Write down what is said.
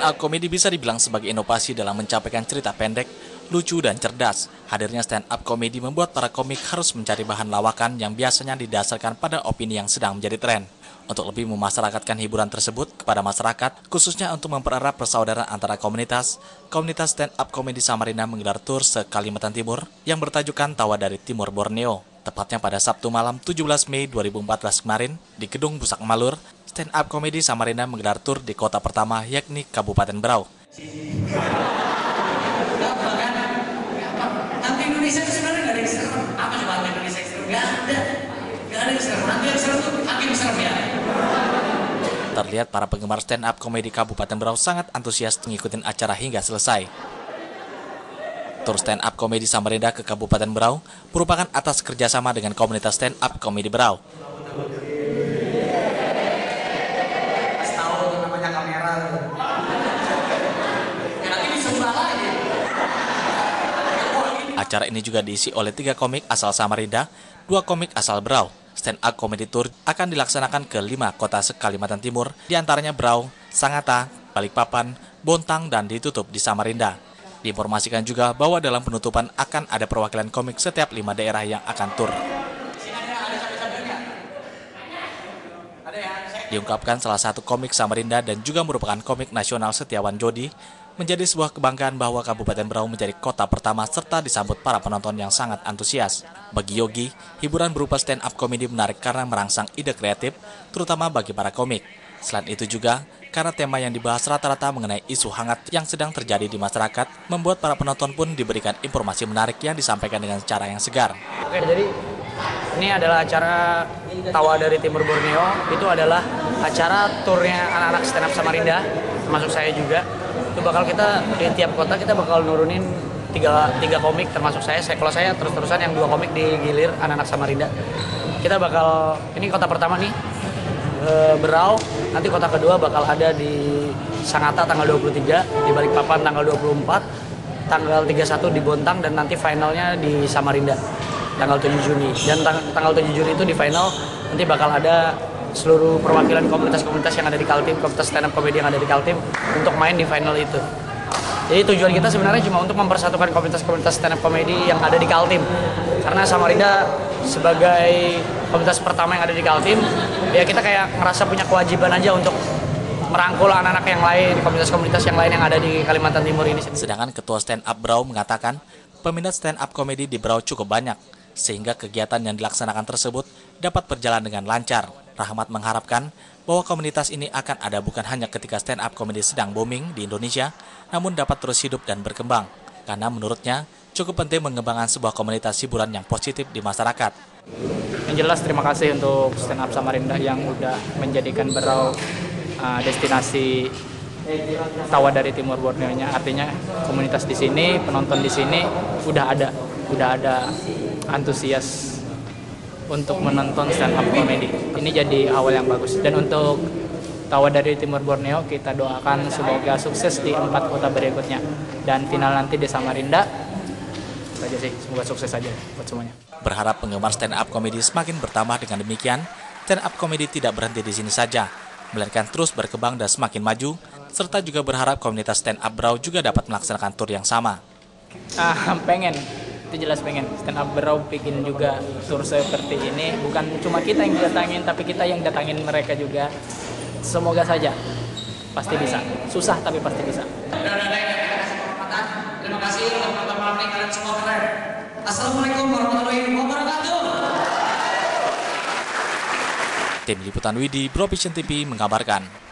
Stand-up comedy bisa dibilang sebagai inovasi dalam mencapaikan cerita pendek, lucu, dan cerdas. Hadirnya stand-up comedy membuat para komik harus mencari bahan lawakan yang biasanya didasarkan pada opini yang sedang menjadi tren. Untuk lebih memasyarakatkan hiburan tersebut kepada masyarakat, khususnya untuk mempererat persaudaraan antara komunitas stand-up comedy Samarinda menggelar tur se Kalimantan Timur yang bertajukan Tawa dari Timur Borneo. Tepatnya pada Sabtu malam 17 Mei 2014 kemarin, di Gedung Busak Malur, stand-up comedy Samarinda menggelar tur di kota pertama yakni Kabupaten Berau. Nanti Indonesia itu sebenarnya nggak ada yang serem. Apa coba Indonesia yang serem? Nggak ada yang serem. Nanti yang serem tuh hakim serem ya. Terlihat para penggemar stand-up komedi Kabupaten Berau sangat antusias mengikuti acara hingga selesai. Tur stand-up komedi Samarinda ke Kabupaten Berau merupakan atas kerjasama dengan komunitas stand-up komedi Berau. Acara ini juga diisi oleh 3 komik asal Samarinda, 2 komik asal Berau. Stand-up comedy tour akan dilaksanakan ke 5 kota se-Kalimantan Timur, diantaranya Berau, Sangatta, Balikpapan, Bontang, dan ditutup di Samarinda. Diinformasikan juga bahwa dalam penutupan akan ada perwakilan komik setiap 5 daerah yang akan tur. Diungkapkan salah satu komik Samarinda dan juga merupakan komik nasional Setiawan Jodi, menjadi sebuah kebanggaan bahwa Kabupaten Berau menjadi kota pertama serta disambut para penonton yang sangat antusias. Bagi Yogi, hiburan berupa stand-up comedy menarik karena merangsang ide kreatif, terutama bagi para komik. Selain itu juga, karena tema yang dibahas rata-rata mengenai isu hangat yang sedang terjadi di masyarakat, membuat para penonton pun diberikan informasi menarik yang disampaikan dengan cara yang segar. Oke, jadi ini adalah acara Tawa dari Timur Borneo. Itu adalah acara turnya anak-anak stand-up Samarinda, termasuk saya juga. Itu bakal kita di tiap kota kita bakal nurunin tiga komik, termasuk saya. Kalau saya terus-terusan yang 2 komik digilir anak-anak Samarinda. Kita bakal, ini kota pertama nih, Berau. Nanti kota kedua bakal ada di Sangatta tanggal 23, di Balikpapan tanggal 24, tanggal 31 di Bontang, dan nanti finalnya di Samarinda tanggal 7 Juni. Dan tanggal 7 Juni itu di final nanti bakal ada seluruh perwakilan komunitas-komunitas yang ada di Kaltim, komunitas stand-up comedy yang ada di Kaltim untuk main di final itu. Jadi tujuan kita sebenarnya cuma untuk mempersatukan komunitas-komunitas stand-up comedy yang ada di Kaltim. Karena Samarinda sebagai komunitas pertama yang ada di Kaltim, ya kita kayak ngerasa punya kewajiban aja untuk merangkul anak-anak yang lain, komunitas-komunitas yang lain yang ada di Kalimantan Timur ini. Sedangkan Ketua Stand-up Berau mengatakan, peminat stand-up comedy di Berau cukup banyak, sehingga kegiatan yang dilaksanakan tersebut dapat berjalan dengan lancar. Rahmat mengharapkan bahwa komunitas ini akan ada bukan hanya ketika stand-up comedy sedang booming di Indonesia, namun dapat terus hidup dan berkembang. Karena menurutnya, cukup penting mengembangkan sebuah komunitas hiburan yang positif di masyarakat. Yang jelas terima kasih untuk stand-up Samarinda yang udah menjadikan Berau destinasi Tawa dari Timur Borneo-nya. Artinya komunitas di sini, penonton di sini udah ada antusias untuk menonton stand-up comedy. Ini jadi awal yang bagus. Dan untuk Tawa dari Timur Borneo, kita doakan semoga sukses di 4 kota berikutnya. Dan final nanti di Samarinda. Itu aja sih, semoga sukses aja buat semuanya. Berharap penggemar stand-up comedy semakin bertambah. Dengan demikian, stand-up comedy tidak berhenti di sini saja, melainkan terus berkembang dan semakin maju, serta juga berharap komunitas stand-up Berau juga dapat melaksanakan tur yang sama. Pengen. Itu jelas pengen. Stand up Berau bikin juga tur seperti ini. Bukan cuma kita yang datangin, tapi kita yang datangin mereka juga. Semoga saja. Pasti bisa. Susah tapi pasti bisa. Terima kasih untuk nonton malam ini, kalian semua keren. Assalamualaikum warahmatullahi wabarakatuh. Tim Liputan Widi, Bro Vision TV mengabarkan.